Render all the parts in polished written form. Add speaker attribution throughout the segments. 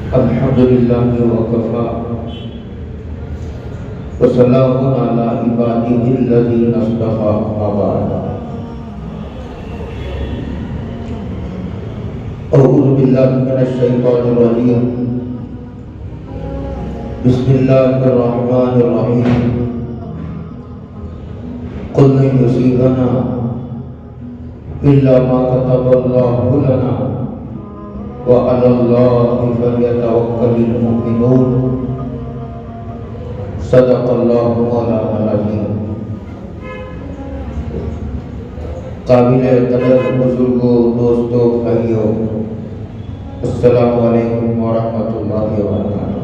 Speaker 1: الحمد لله وكفى وسلام على عباده الذين اصطفى وبعد. أعوذ بالله من الشيطان الرجيم. بسم الله الرحمن الرحيم. قل لن يصيبنا إلا ما كتب الله لنا وعلى الله فليتوكل المؤمنون. صدق الله مولانا العظيم. قابل قدر بزرگوں، دوستوں، بھائیوں، السلام علیکم ورحمۃ اللہ وبرکاتہ.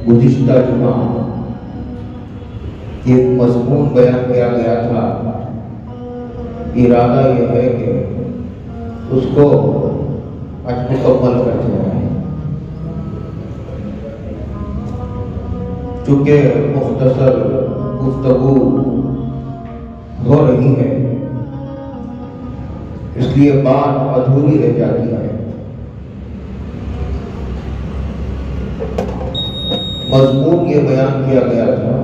Speaker 1: گزشتہ جمعہ ایک مضمون بیان کیا گیا تھا. ارادہ یہ ہے کہ اس کو آج مکمل کرتے ہیں. چونکہ مختصر گفتگو ہو رہی ہے اس لیے بات ادھوری رہ جاتی ہے. مضمون یہ بیان کیا گیا تھا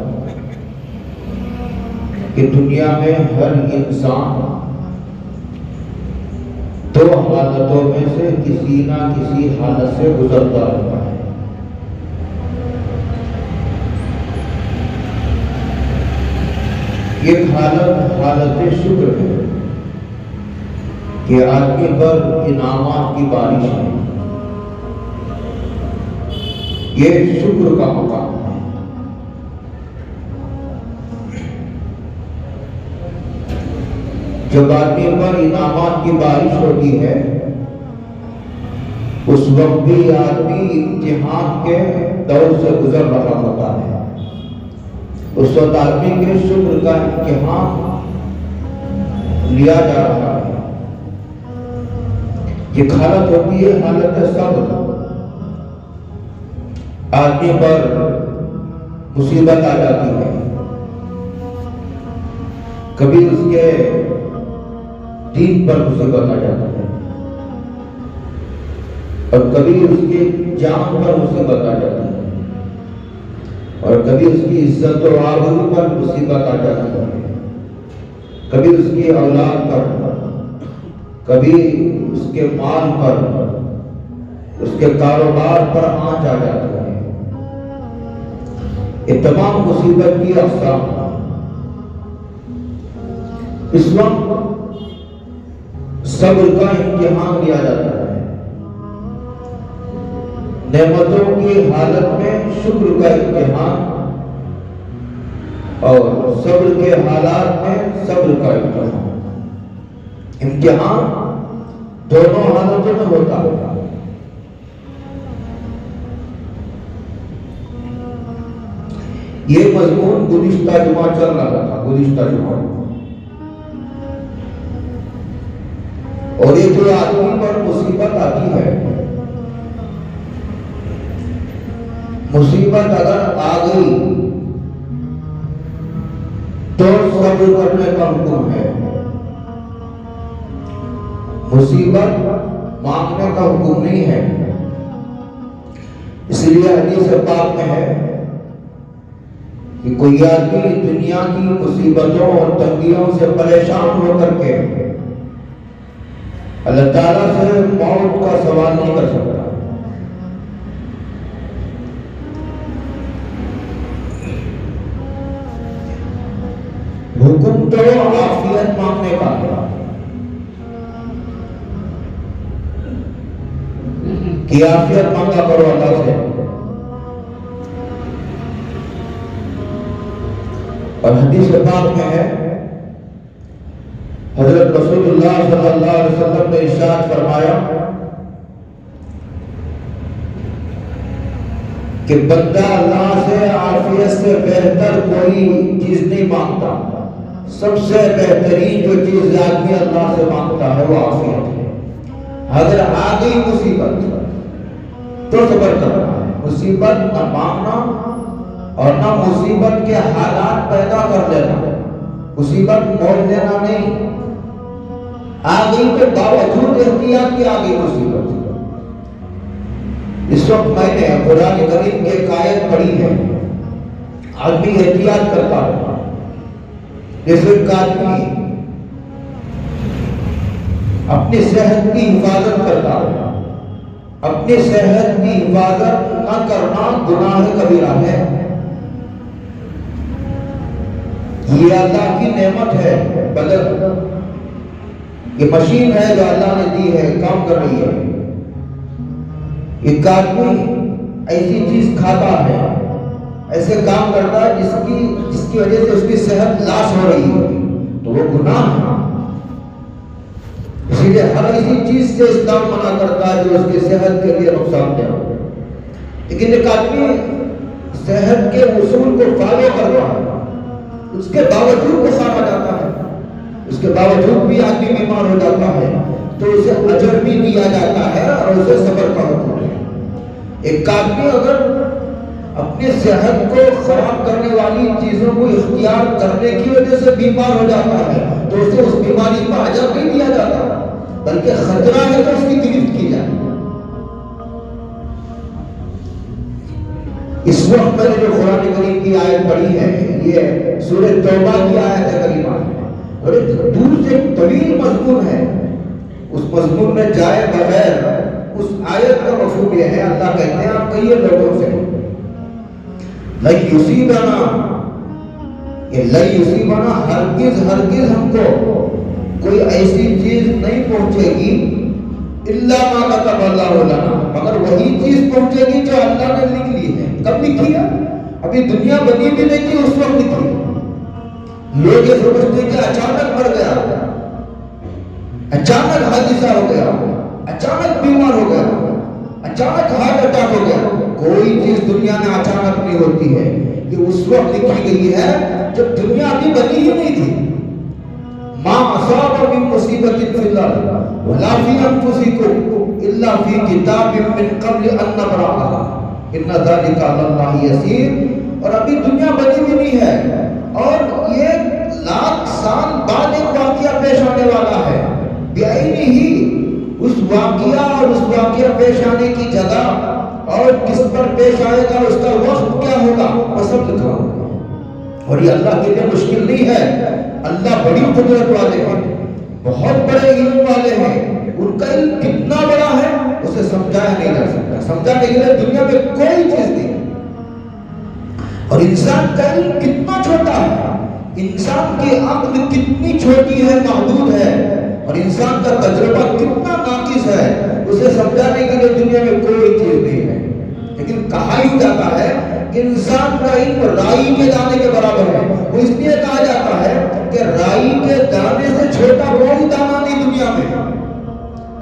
Speaker 1: کہ دنیا میں ہر انسان دو حالتوں میں سے کسی نہ کسی حالت سے گزرتا رہتا ہے. یہ حالت شکر ہے کہ آدمی پر انعامات کی بارش ہے. یہ شکر کا مقام ہے. جب آدمی پر انعامات کی بارش ہوتی ہے اس وقت بھی آدمی امتحان کے دور سے گزر رہا ہوتا ہے. اس وقت آدمی کے شکر کا امتحان لیا جا رہا ہے. یہ حالت ہوتی ہے حالت صبر. آدمی پر مصیبت آ جاتی ہے. کبھی اس کے دین پر مصیبت آ جاتا ہے اور کبھی اس کی جان پر مصیبت آ جاتی ہے اور کبھی اس کی عزت و آبرو پر مصیبت آ جاتی ہے. کبھی اس کی اولاد پر، کبھی اس کے مال پر، اس کے کاروبار پر آنچ آ جاتی ہے. یہ تمام مصیبت کی اقسام. اس وقت صبر کا امتحان لیا جاتا ہے. نعمتوں کی حالت میں شکر کا امتحان اور صبر کے حالات میں صبر کا امتحان. امتحان دونوں حالتوں میں ہوتا ہے. یہ مضمون گزشتہ جمعہ چل رہا تھا. گزشتہ جمعہ اور یہ جو آدمی پر مصیبت آتی ہے، مصیبت اگر آ گئی تو صبر کرنے کا حکم ہے. مصیبت مانگنے کا حکم نہیں ہے. اس لیے حدیث پاک میں ہے کہ کوئی آدمی دنیا کی مصیبتوں اور تنگیوں سے پریشان ہو کر کے اللہ تعالیٰ سے موت کا سوال نہیں کر سکتا. حکم تو عافیت مانگنے کا ہے کہ عافیت مانگا کرو اللہ سے. اور حدیث پاک میں ہے حضرت رسول اللہ صلی اللہ علیہ وسلم نے ارشاد فرمایا کہ بندہ اللہ سے عافیت سے بہتر کوئی چیز نہیں مانگتا. سب سے بہترین جو چیز آدمی اللہ سے مانگتا ہے وہ عافیت ہے. اگر آ گئی مصیبت تو صبر کرنا ہے. مصیبت نہ مانگنا اور نہ مصیبت کے حالات پیدا کر دینا. مصیبت موڑ دینا نہیں. آ گئی تو باوجود احتیاط کی آ گئی مصیبت۔ اس وقت میں نے قرآن کریم کی ایک آیت پڑھی ہے، آدمی احتیاط کرتا ہے، جیسے ایک آدمی اپنی صحت کی حفاظت کرتا ہے۔ اپنی صحت کی حفاظت نہ کرنا گناہ کبیرہ ہے۔ یہ اللہ کی نعمت ہے، بدن یہ مشین ہے جو اللہ نے دی ہے، کام کر رہی ہے۔ ایک آدمی ایسی چیز کھاتا ہے، ایسے کام کرتا ہے جس کی وجہ سے اس کی صحت لاس ہو رہی ہے، تو وہ گناہ ہے۔ اسی لیے ہر ایسی چیز سے اسلام منع کرتا ہے جو اس کی صحت کے لیے نقصان دہ ہو۔ لیکن ایک آدمی صحت کے اصول کو فالو کرتا ہے، اس کے باوجود بخار آ جاتا ہے، اس کے باوجود بھی آدمی بیمار ہو جاتا ہے، تو اسے اجر بھی دیا جاتا ہے اور اسے صبر کا حکم ہے۔ ایک آدمی اگر اپنی صحت کو خراب کرنے والی چیزوں کو اختیار کرنے کی وجہ سے بیمار ہو جاتا ہے تو اسے اس بیماری کا اجر نہیں دیا جاتا، بلکہ خطرہ ہے تو اس کی گرفت کی جائے۔ اس وقت میں نے جو قرآن کریم کی آیت پڑھی ہے، یہ سورہ توبہ کی آیت کریمہ ہے، اور ایک دور سے طویل مضمون ہے۔ اس مضمون میں جائے بغیر اس آیت کا مفہوم یہ ہے، اللہ کہتے ہیں آپ کہیے لوگوں سے لَن یُصِیبَنَا، یہ لَن یُصِیبَنَا ہرگز ہرگز ہم کو کوئی ایسی چیز نہیں پہنچے گی اِلَّا مَا كَتَبَ اللَّهُ لَنَا، مگر وہی چیز پہنچے گی جو اللہ نے لکھ لی ہے۔ کب لکھی ہے؟ ابھی دنیا بنی بھی نہیں تھی، اس وقت لکھی۔ لوگ یہ سمجھتے ہیں کہ اچانک مر گیا، اچانک حادثہ ہو گیا، اچانک بیمار ہو گیا، اچانک ہارٹ اٹیک ہو گیا۔ کوئی چیز دنیا میں اچانک نہیں ہوتی ہے، یہ اس وقت لکھی گئی ہے جب دنیا ابھی بنی ہی نہیں تھی۔ ما اصاب من مصیبت فی الارض ولا فی انفسکم الا فی کتاب من قبل ان نبرأها ان ذلک علی اللہ یسیر۔ اور ابھی دنیا بنی بھی نہیں ہے، اور یہ لاکھ سال بعد ایک واقعہ پیش آنے والا ہے، بعینہ ہی اس واقعہ اور اس واقعہ پیش آنے کی جگہ اور کس پر پیش آئے گا، اس کا وقت کیا ہوگا، وہ سب لکھا ہوگا۔ اور یہ اللہ کے لیے مشکل نہیں ہے، اللہ بڑی قدرت والے ہیں، بہت بڑے علم والے ہیں، ان کا علم کتنا بڑا ہے اسے سمجھایا نہیں جا سکتا، سمجھانے کے لیے دنیا میں کوئی چیز نہیں۔ اور انسان کا علم کتنا چھوٹا ہے، انسان کی عقل کتنی چھوٹی ہے، محدود ہے، اور انسان کا تجربہ کتنا ناقص ہے، اسے سمجھانے کے لیے دنیا میں کوئی چیز نہیں ہے۔ لیکن کہا ہی جاتا ہے کہ انسان کا علم رائی کے دانے کے برابر ہے۔ وہ اس لیے کہا جاتا ہے کہ رائی کے دانے سے چھوٹا کوئی دانہ نہیں دنیا میں۔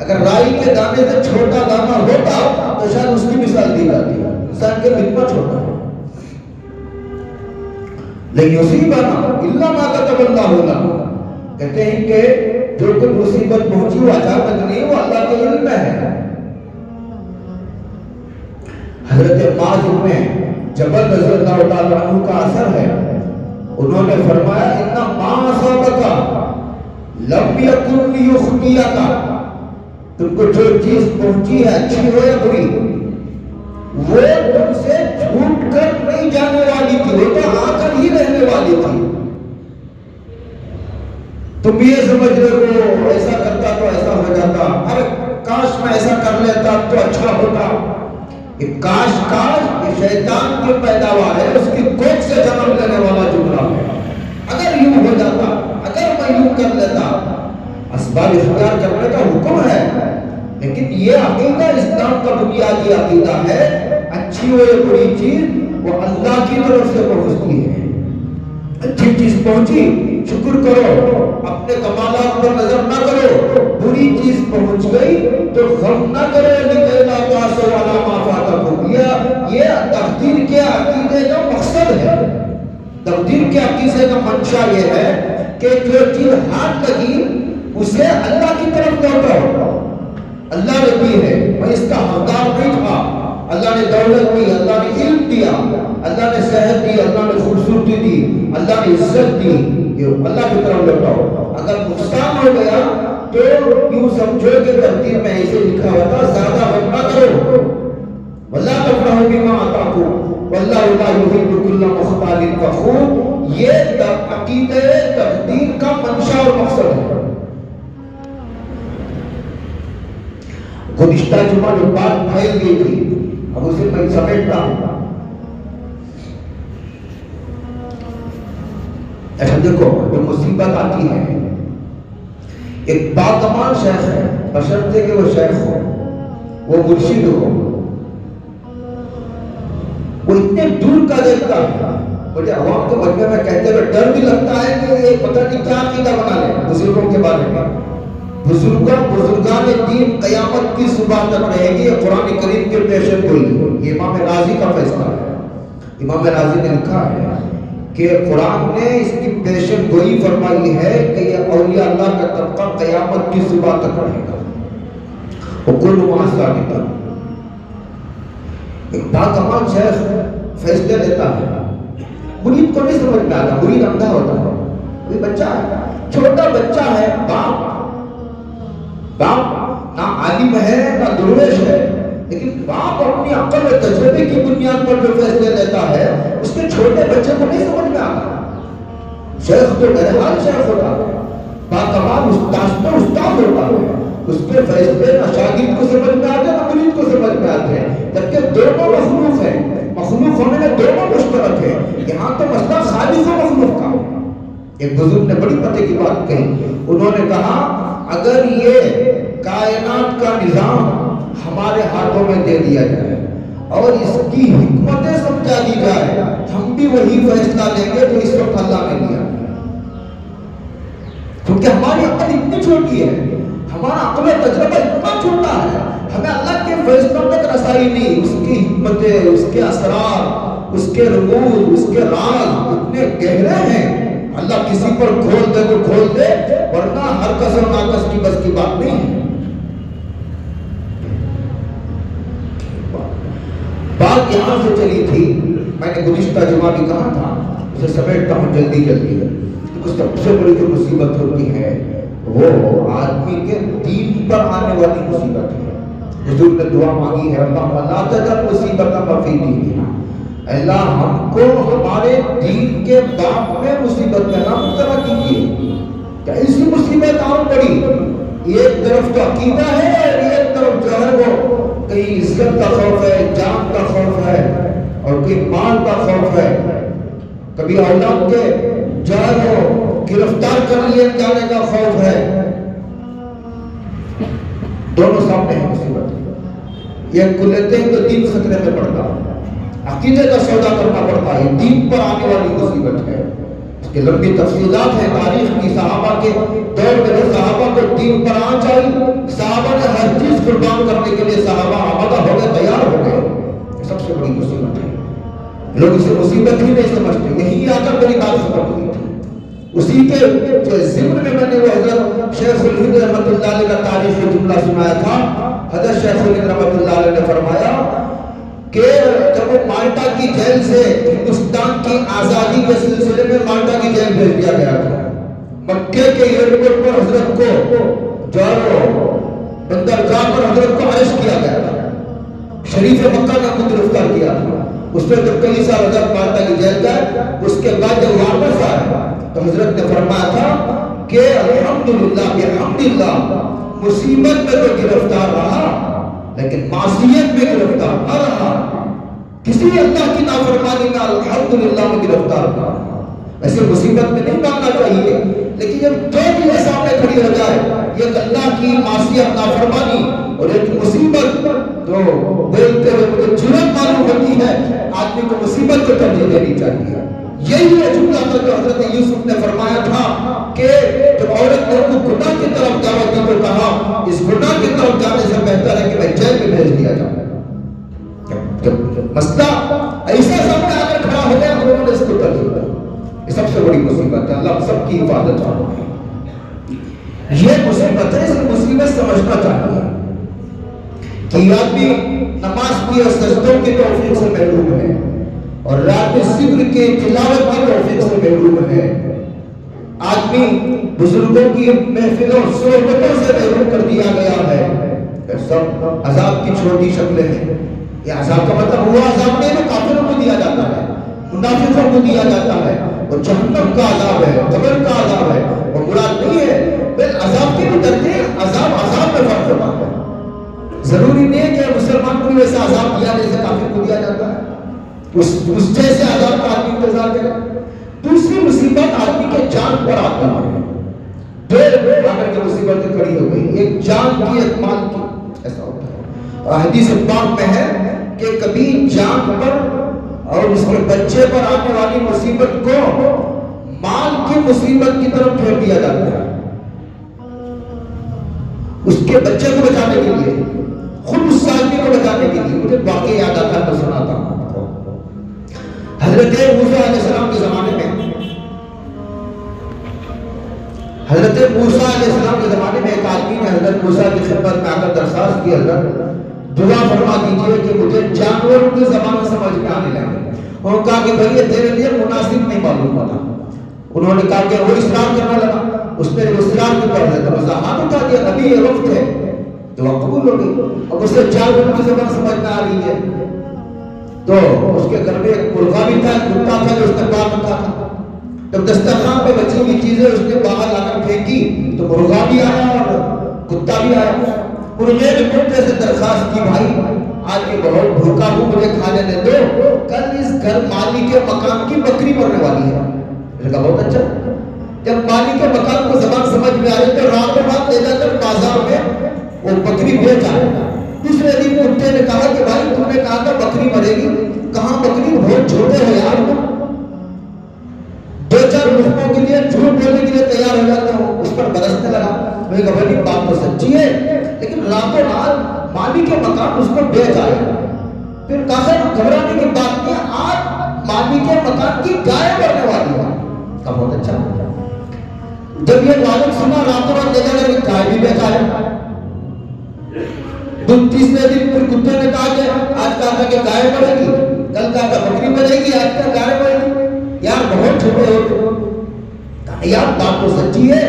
Speaker 1: اگر رائی کے دانے سے چھوٹا دانہ ہوتا تو شاید اس کی مثال دی جاتی ہے، انسان کے کتنا چھوٹا ہے۔ لیکن یصیبنا الا ما كتب اللہ لنا، کہتے ہیں کہ جو کوئی مصیبت پہنچی وہ اچانک نہیں، وہ اللہ کے علم میں ہے۔ حضرت معاذ بن جبل رضی اللہ تعالیٰ عنہ کا اثر ہے، انہوں نے فرمایا ان ما اصابک لم یکن لیخطئک، تم کو جو چیز پہنچی ہے اچھی ہو یا بری، وہ تم سے چھوٹ کر نہیں جانے والی تھی، وہ تو آ کر ہی رہنے والی تھی۔ تم یہ سمجھ رہے ہو ایسا کرتا تو ایسا ہو جاتا، ارے کاش میں ایسا کر لیتا تو اچھا ہوتا۔ یہ کاش یہ شیطان کی پیداوار ہے، اس کی کوکھ سے جنم لینے والا جملہ ہے۔ اگر یوں ہو جاتا، اگر میں یوں کر لیتا، اسباب اختیار کرنے کا حکم ہے، لیکن یہ عقیدہ اسلام کا بنیادی عقیدہ ہے، اچھی ہو یا بری چیز وہ اللہ کی طرف سے پہنچتی ہے۔ اچھی چیز پہنچی شکر کرو، اپنے کمالات پر نظر نہ کرو، بری چیز پہنچ گئی تو غم نہ کرو، لکھنا پاسو والا مافاتا ہو گیا۔ یہ تقدیر کے عقیدے کا مقصد ہے، تقدیر کے عقیدے کا منشا یہ ہے کہ جو چیز ہاتھ لگی اسے اللہ کی طرف لوٹو، اللہ نے دی ہے، میں اس کا حقدار نہیں تھا، اللہ نے دولت دی، اللہ نے علم دیا، اللہ نے صحت دی، اللہ نے خوبصورتی دی، اللہ نے عزت دی، یہ اللہ کی طرف لوٹاؤ۔ اگر نقصان ہو گیا تو یوں سمجھو کہ تقدیر میں ایسے لکھا ہوا تھا زیادہ غم نہ کرو، وَلَا تَفْرَحُوا بِمَا آتَاكُمْ وَاللَّهُ لَا يُحِبُّ كُلَّ مُخْتَالٍ فَخُورٍ۔ یہ عقیدہ تقدیر کا منشا اور مقصد ہے۔ گزشتہ جمعہ جو بات پھیل گئی تھی اب اسے میں سمیٹتا ہوں۔ ایسا دیکھو جو مصیبت آتی ہے، ایک باکمال شیخ ہے، بشرطے کہ وہ شیخ ہو، وہ مرشد ہو، وہ اتنے دور کا دیکھتا ہے، مجھے عوام کے مجمع میں کہتے ہوئے ڈر بھی لگتا ہے کہ یہ پتہ نہیں کیا عقیدہ بنا لے بزرگوں کے بارے میں۔ بزرگان دین قیامت کی صبح تک رہے گی، یہ قرآن کریم کے پیشن گوئی، یہ امام راضی کا فیصلہ ہے۔ امام راضی نے لکھا ہے کہ قرآن نے اس کی پیشن گوئی فرمائی ہے کہ یہ اولیاء اللہ کا طبقہ قیامت کی صبح تک رہے گا۔ وَكُلُّ مَا ثَابِتًا۔ ایک باکمال شیخ فیصلے لیتا ہے، مرید کو نہیں سمجھ میں آتا، مرید اندھا ہوتا ہے، کوئی بچہ ہے، چھوٹا بچہ ہے، باپ نہ عالم ہے نہ درویش ہے، لیکن باپ اپنی عقل و تجربے کی بنیاد پر جو فیصلے لیتا ہے اس کے چھوٹے بچے کو نہیں سمجھ میں آتا۔ شیخ تو بہرحال شیخ ہوتا ہے، باکمال استاد ہوتا ہے، اس کے فیصلے نہ شاگرد کو سمجھ میں آتے نہ مرید کو سمجھ میں آتے ہیں، جبکہ دونوں مخلوق ہیں، مخلوق ہونے میں دونوں مشترک ہیں۔ یہاں تو مسئلہ خالق و مخلوق کا۔ ایک بزرگ نے بڑی پتے کی بات کہی، انہوں نے کہا اگر یہ کائنات کا نظام ہمارے ہاتھوں میں دے دیا جائے اور اس کی حکمتیں سمجھا دی جائے، ہم بھی وہی فیصلہ لیں گے جو اس وقت اللہ نے دیا، کیونکہ ہماری عقل اتنی چھوٹی ہے، ہمارا عقل و تجربہ اتنا چھوٹا ہے، ہمیں اللہ کے فیصلوں تک رسائی نہیں، اس کی حکمتیں، اس کے اسرار، اس کے رموز، اس کے راز اتنے گہرے ہیں، اللہ کسی پر کھول دے تو کھول دے، ورنہ ہر کس و ناقص کی بس کی بات نہیں ہے۔ بات یہاں سے چلی تھی، میں نے گزشتہ جمعہ بھی کہا تھا، اسے سمیٹتا ہوں جلدی کیونکہ سب سے بڑی جو مصیبت ہوتی ہے وہ آدمی کے دین پر آنے والی مصیبت ہے۔ حضور نے دعا مانگی ہے، اللہ لا تجعل مصیبتنا فی دیننا، اللہ ہم کو ہمارے دین کے باب میں مصیبت میں نہ مبتلا کیجیے۔ کیا ایسی مصیبت آن پڑی، ایک طرف تو عقیدہ ہے اور ایک طرف جو ہے وہ کہیں عزت کا خوف ہے، جان کا خوف ہے اور کہیں مال کا خوف ہے، کبھی اولاد کے جو ہے وہ گرفتار کر لیے جانے کا خوف ہے، دونوں سامنے ہیں مصیبت۔ یہ کو لیتے ہیں تو دین خطرے میں پڑتا ہے، عقیدے کا سودا کرنا پڑتا ہے، دین پر آنے والی مصیبت ہے۔ اس کے لمبی تفصیلات ہیں تاریخ کی، صحابہ کے دور میں صحابہ کو دین پر آ چاہی، صحابہ نے ہر چیز قربان کرنے کے لیے صحابہ آمادہ ہو گئے، تیار ہو گئے۔ یہ سب سے بڑی مصیبت ہے، لوگ اسے مصیبت ہی نہیں سمجھتے۔ یہی آ کر میری بات ختم ہوئی تھی، اسی کے ضمن میں نے وہ حضرت شیخ الہند رحمۃ اللہ علیہ کا تاریخی جملہ سنایا تھا۔ حضرت شیخ الہند رحمۃ اللہ علیہ نے فرمایا کہ جب وہ مالٹا کی جیل سے ہندوستان کی آزادی کے سلسلے میں مالٹا کی جیل بھیج دیا گیا تھا، مکے کے ایئرپورٹ پر حضرت کو جو بندرگاہ پر حضرت کو اریسٹ کیا گیا تھا، شریف مکہ نے خود گرفتار کیا تھا۔ اس میں جب کئی سال حضرت مالٹا کی جیل گئے، اس کے بعد جب واپس آئے تو حضرت نے فرمایا تھا کہ الحمدللہ بحمدللہ، مصیبت میں تو گرفتار رہا لیکن معصیت میں گرفتار نہ رہا، کسی اللہ کی نافرمانی میں الحمدللہ میں گرفتار نہ رہا۔ ایسے مصیبت میں نہیں مانگنا چاہیے، لیکن جب دو چیزیں سامنے کھڑی ہو جائے، ایک اللہ کی معصیت نافرمانی اور ایک مصیبت، تو بولتے ہوئے مجھے جرأت معلوم ہوتی ہے آدمی کو مصیبت کو ترجیح دینی چاہیے۔ یہی وہ جملہ تھا جو حضرت یوسف نے فرمایا تھا کہ جب عورت نے ان کو گناہ کی طرف دعوت دی تو کہا اس گناہ کی طرف جانے سے بہتر ہے کہ میں جیل میں بھیج دیا جاؤں۔ جب مسئلہ ایسا سامنے آ کر کھڑا ہو گیا تو انہوں نے اس کو ترجیح دی۔ یہ سب سے بڑی مصیبت ہے، اللہ سب کی حفاظت فرمائے۔ یہ مصیبت ہے، اس مصیبت سمجھنا چاہیے کہ آدمی نماز کی اور سجدوں کی توفیق سے محروم ہے اور رات ذکر کے تلاوت کی توفیق سے محروم ہے۔ آدمی بزرگوں کی محفلوں صحبتوں سے محروم کر دیا گیا ہے۔ سب عذاب کی چھوٹی شکلیں ہیں۔ یہ عذاب کا مطلب ہوا عذاب نہیں جو کافروں کو دیا جاتا ہے، منافقوں کو دیا جاتا ہے، وہ جہنم کا عذاب ہے، قبر کا عذاب ہے، وہ مراد نہیں ہے۔ پھر عذاب کے بھی درجے عذاب میں فرق ہوتا ہے۔ ضروری نہیں ہے کہ مسلمان کو بھی ویسا عذاب دیا جیسے کافر کو دیا جاتا ہے، اس جیسے عذاب کا آدمی انتظار کرے۔ دوسری مصیبت آدمی کے جان پر آتی ہے، پھر آگر کی مصیبتیں کھڑی ہو گئی، ایک جان کی ایک مال کی، ایسا ہوتا ہے۔ اور حدیث پاک میں ہے کہ کبھی جان پر اور اس کے بچے پر آنے والی مصیبت کو مال کی مصیبت کی طرف پھیر دیا جاتا ہے، اس کے بچے کو بچانے کے لیے، خود اس آدمی کو بچانے کے لیے۔ مجھے واقعی یاد آتا ہے، میں سناتا ہوں۔ حضرت موسیٰ علیہ السلام کے زمانے میں ایک آدمی نے حضرت موسیٰ کی خدمت میں آ کر درخواست کی، حضرت دعا فرما دیجیے کہ مجھے جانوروں کی زبان سمجھ میں آنے لگے۔ انہوں نے کہا کہ بھائی یہ تیرے لیے مناسب نہیں معلوم ہوتا۔ انہوں نے کہا کہ وہ اصرار کرنے لگا، اس نے اصرار کی کر دیا، تو ہاتھ اٹھا دیا، نبی یہ وقت ہے، دعا قبول ہو گئی۔ اب اسے جانوروں کی زبان سمجھ میں آ رہی ہے، تو اس کے گھر میں ایک مرغا بھی تھا، ایک کتا تھا جو اس نے پال رکھا تھا۔ جب دسترخوان پہ بچی ہوئی چیزیں اس نے باہر لا کر پھینکی تو مرغا بھی آیا اور کتا بھی آیا۔ مرغے نے کتے سے درخواست کی، بھائی آج یہ بہت بھوکا ہوں، مجھے کھانے دے دو، کل اس گھر مالی کے مکان کی بکری مرنے والی ہے۔ میں نے کہا بہت اچھا۔ جب مالی کے مکان کو زبان سمجھ میں آئی تو راتوں رات لے جا کر بازار میں وہ بکری بیچ آیا۔ دوسرے دن کتے نے کہا کہ بھائی تم نے کہا تھا بکری مرے گی، کہاں بکری، بہت چھوٹے ہو یار، دو چار لوگوں کے لیے جھوٹ بولنے کے لیے تیار ہو جاتا ہوں۔ اس پر برسنے لگا۔ میں نے کہا بھائی بات تو سچی ہے، لیکن راتوں رات مالی کے مکان اس کو بیچ آیا۔ پھر کہا گھبرانے کی بات نہیں، آج مالی کے مکان کی گائے مرنے والی ہے۔ کہا بہت اچھا۔ جب یہ معلوم سنا راتوں رات لے جا کر گائے بھی بیچ آیا۔ تیسرے دن پھر کتے نے کہا کہ آج کہا تھا کہ گائے مرے گی، کل کہا تھا بکری مرے گی، آج کہا گائے مرے گی، یار بہت چھوٹے ہو۔ کہا یار بات تو سچی ہے،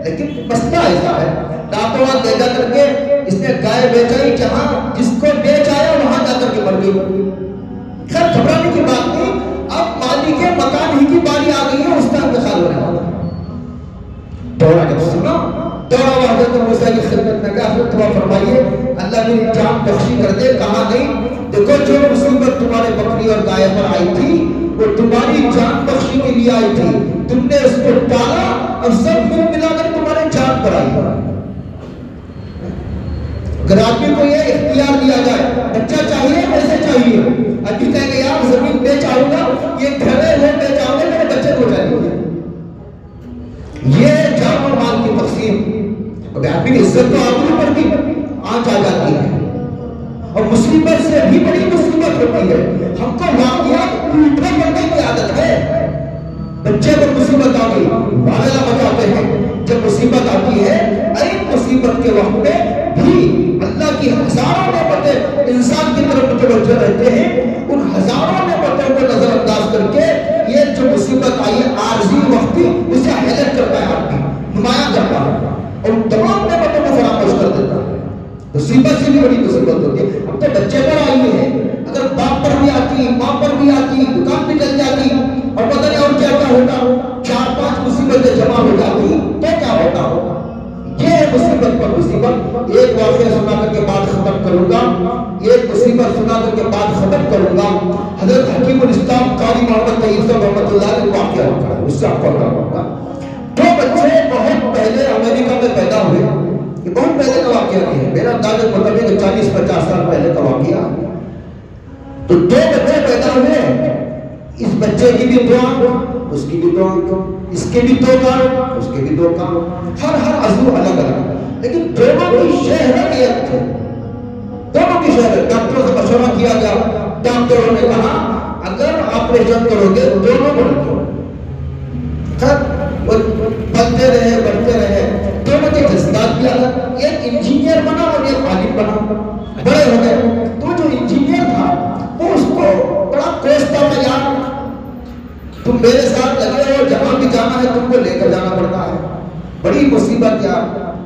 Speaker 1: لیکن مسئلہ ایسا ہے، راتوں رات لے جا کر کے اس نے گائے بیچائی، جہاں جس کو بیچ آیا وہاں جا کر کے مر گئی۔ خیر گھبرانے کی بات نہیں، اب مالی کے مکان ہی کی باری آ گئی ہے، اس کا انتقال ہونے والا ہے۔ دوڑا جب سنا، دوڑا وہ حضرت موسیٰ کی خدمت میں کہا حضرت دعا فرمائیے اللہ میری جان بخشی کر دے۔ کہا نہیں، دیکھو جو مصیبت تمہارے بکری اور گائے پر آئی تھی وہ تمہاری جان بخشی کے لیے آئی تھی، تم نے اس کو ٹالا اور سب ملا کر تمہارے جان پر آئی۔ اگر آدمی کو یہ اختیار دیا جائے، بچہ چاہیے ایسے چاہیے، آدمی کہے گا یار زمین بیچ آؤں گا، یہ گھرے وہ بیچ آؤں گے، میرے بچے کو چاہیے۔ یہ جان اور مال کی تقسیم، آدمی کی عزت تو آدمی پر بھی آنچ آ جاتی ہے، اور مصیبت سے بھی بڑی مصیبت ہوتی ہے۔ ہم کو واقعات الٹا کرنے کی عادت ہے۔ بچے کو مصیبت آ گئی، والدہ بچاتے ہیں، جب مصیبت آتی ہے، ایک مصیبت کے وقت میں بھی اللہ کی ہزاروں نعمتیں انسان کی طرف متوجہ رہتے ہیں، ان ہزاروں نعمتوں کو نظر انداز کر کے یہ جو مصیبت آئی ہے عارضی وقتی، اسے ہیلٹ کرتا ہے، آدمی نمایاں کرتا ہے اور ان تمام نعمتوں کو فراموش کر دیتا ہے۔ مصیبت سے بھی بڑی مصیبت ہوتی ہے۔ اب تو بچے پر آئی ہے، اگر باپ پر بھی آتی، ماں پر بھی آتی، دکان بھی چل جاتی اور پتہ نہیں اور کیا کیا ہوتا، 4-5 مصیبتیں جمع ہو جاتی تو کیا ہوتا ہوگا۔ یہ مصیبت پر مصیبت۔ ایک واقعہ سنا کر کے بعد ختم کروں گا، ایک مصیبت سنا کر کے بعد ختم کروں گا۔ حضرت حکیم الاسلام قاضی محمد طیب صاحب رحمۃ اللہ علیہ کا واقعہ ہوتا ہے، اس سے آپ کو پتہ ہوگا۔ دو بچے بہت پہلے امریکہ میں پیدا ہوئے، یہ بہت پہلے کا واقعہ نہیں ہے، میرا انداز مطابق 40-50 سال پہلے کا واقعہ۔ تو دو بچے پیدا ہوئے، اس بچے کی بھی دعا، اس کی بھی دعا، اس کے بھی 2 کام، اس کے بھی 2 کام، ہر عضو الگ الگ، لیکن دونوں کی شہرت ایک تھی، دونوں کی شہرت۔ ڈاکٹروں سے مشورہ کیا گیا، ڈاکٹروں نے کہا اگر آپریشن کرو گے دونوں کو رکھو۔ وہ بڑھتے رہے، دونوں کے جذبات بھی الگ، ایک انجینئر بنا اور ایک عالم بنا، بڑے ہو گئے۔ تو جو انجینئر تھا وہ اس کو بڑا کوستا میں، یار تم میرے ساتھ لگے ہو، جہاں بھی جانا ہے تم کو لے کر جانا بڑی مصیبت یا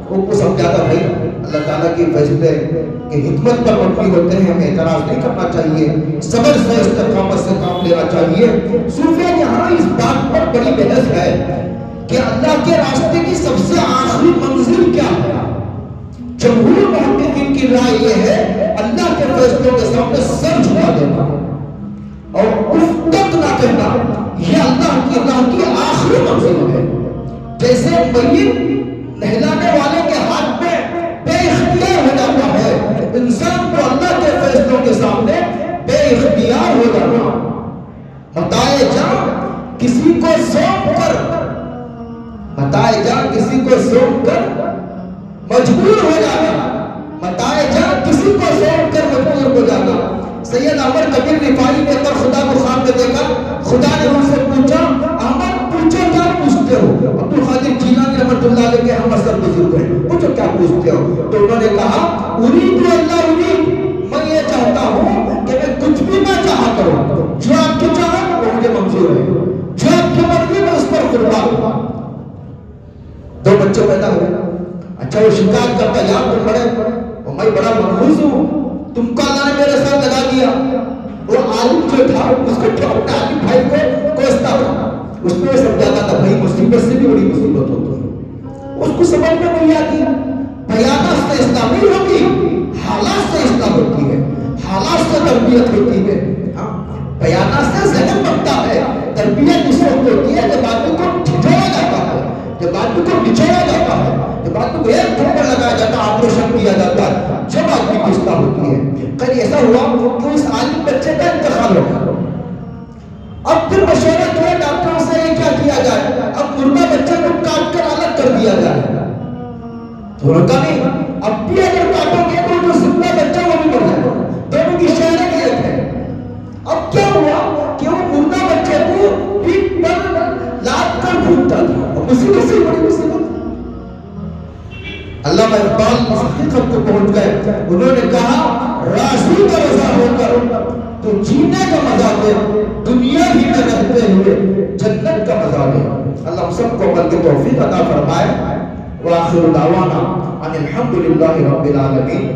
Speaker 1: کو سمجھاتا بھائی اللہ تعالیٰ کی فیصلے کہ حکمت پر مبنی ہوتے ہیں، ہمیں اعتراض نہیں کرنا چاہیے، صبر سے استقامت سے کام لینا چاہیے۔ صوفیہ یہاں اس بات پر بڑی بحث ہے کہ اللہ کے راستے کی سب سے آخری منزل کیا ہے۔ جمہور محققین کی رائے یہ ہے اللہ کے فیصلوں کے سامنے سر جھکا دینا اور اف تک نہ کہنا، یہ اللہ کی راہ کی آخری منزل ہے۔ جیسے میت نہلانے والے کے ہاتھ میں بے اختیار ہو جاتا ہے، انسان کو اللہ کے فیصلوں کے سامنے بے اختیار ہو جانا، متاع جان کسی کو سونپ کر مجبور ہو جانا، متاع جان کسی کو سونپ کر مجبور ہو جانا۔ سید عمر کبیر رفاعی نے پر خدا کو خواب میں دیکھا، خدا نے ان سے پوچھا احمد پوچھو کیا پوچھتے ہو؟ عبد القادر جیلانی رحمۃ اللہ علیہ کے ہم اثر بزرگ ہیں، پوچھو کیا پوچھتے ہو؟ تو انہوں نے کہا اريد اللہ اريد، میں یہ چاہتا ہوں کہ میں کچھ بھی نہ چاہا کروں، جو آپ کی چاہت وہ مجھے منظور ہے، جو آپ کی مرضی میں اس پر قربان ہوں۔ دو بچے پیدا ہوئے، اچھا وہ شکایت کرتا یار تم بڑے، میں بڑا منحوس ہوں، تم کو اللہ نے میرے ساتھ لگا دیا۔ وہ عالم جو تھا اس کو اپنے عالم بھائی کو کوستا تھا، اس میں سمجھاتا تھا بھائی مصیبت سے بھی بڑی مصیبت ہوتی ہے، اس کو سمجھ میں نہیں آتی۔ بیانات سے اصلاح نہیں ہوتی، حالات سے اصلاح ہوتی ہے، حالات سے تربیت ہوتی ہے۔ بیانات سے ذہن بنتا ہے، تربیت اس وقت ہوتی ہے جب آدمی کو ٹھٹولا جاتا ہے، جب آدمی کو نچوڑا جاتا ہے، جب آدمی کو ایک تھپڑ لگایا جاتا ہے، آپریشن کیا جاتا ہے، جب آدمی کی اصلاح ہوتی ہے۔ کل ایسا ہوا کہ اس عالم بچے کا انتقال ہو گیا، اب پھر مشورہ کیا ڈاکٹروں سے یہ کیا کیا جائے، اب مردہ بچے کو کاٹ کر الگ کر دیا جائے۔ تو رکا نہیں، اب بھی اگر کاٹو گے تو جو زندہ بچہ وہ بھی مر جائے گا، دونوں کی شہرت ایک ہے۔ اب کیا ہوا کہ وہ مردہ بچے کو پیٹ پر لاد کر گھومتا تھا، اب اسی کسی بڑی مصیبت۔ علامہ اقبال اس حقیقت کو پہنچ گئے، انہوں نے کہا راضی کا رضا ہو کر تو جینے کا مزہ دے، دنیا ہی میں رہتے ہوئے جنت کا مزہ دے۔ اللہ ہم سب کو عمل کی توفیق عطا فرمائے۔ وآخر دعوانا ان الحمد للہ رب العالمین۔